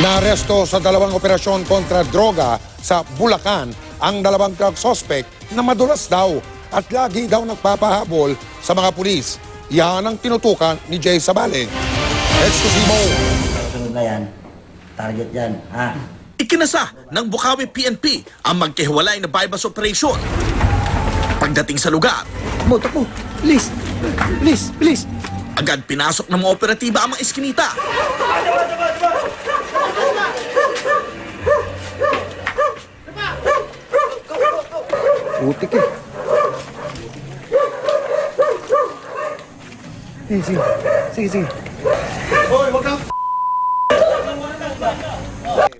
Naaresto sa dalawang operasyon kontra droga sa Bulacan ang dalawang drug suspect na madulas daw at lagi daw nagpapahabol sa mga pulis. Yan ang tinutukan ni Jay Sabale. Exclusivo. Sunod na yan. Target yan. Ha? Ikinasa ng Bukawi PNP ang magkahiwalay na bypass operation. Pagdating sa lugar, Takbo. Please. Please. Please. agad pinasok ng mga operatiba ang mga eskinita. Putik eh. Sige.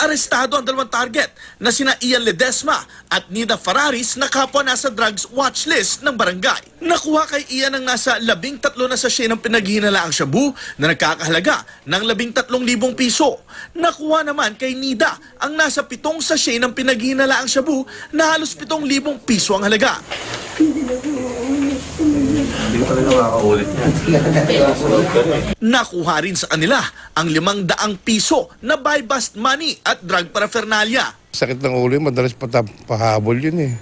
Arestado ang dalawang target na sina Ian Ledesma at Nida Ferraris na kapwa nasa drugs watch list ng barangay. Nakuha kay Ian ang nasa 13 na sachet ng pinaghihinalaang shabu na nagkakahalaga ng 13,000 piso. Nakuha naman kay Nida ang nasa 7 sachet ng pinaghihinalaang shabu na halos 7,000 piso ang halaga. Hindi ko talaga makakaulit yan. Nakuha rin sa kanila ang 500 piso na buy bust money at drug paraphernalia. Sakit ng ulo yun, madalas pahabol yun eh.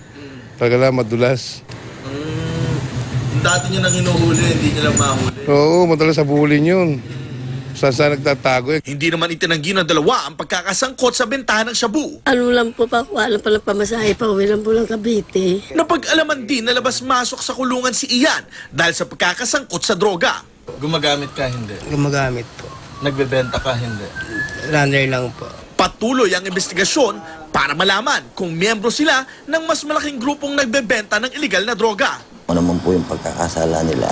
Talaga lang madulas. Dati nyo nang hinuhuli, hindi nyo lang mahuli. Oo, madalas habulin yun. Saan nagtatago eh. Hindi naman itinanggi ng dalawa ang pagkakasangkot sa bentahan ng shabu. Ano lang po pa, wala palang pamasahe pa, uwi lang po lang Cavite. Napag-alaman din na labas-masok sa kulungan si Ian dahil sa pagkakasangkot sa droga. Gumagamit ka, hindi. Gumagamit po. Nagbebenta ka, hindi. Runner lang po. Patuloy ang investigasyon para malaman kung miyembro sila ng mas malaking grupong nagbebenta ng iligal na droga. Ano naman po yung pagkakasala nila.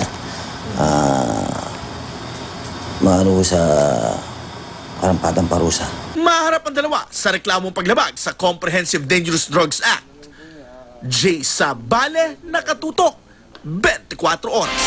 Maano sa karampatang parusa. Maharap ang dalawa sa reklamong paglabag sa Comprehensive Dangerous Drugs Act. Jay Sabale, nakatutok 24 oras.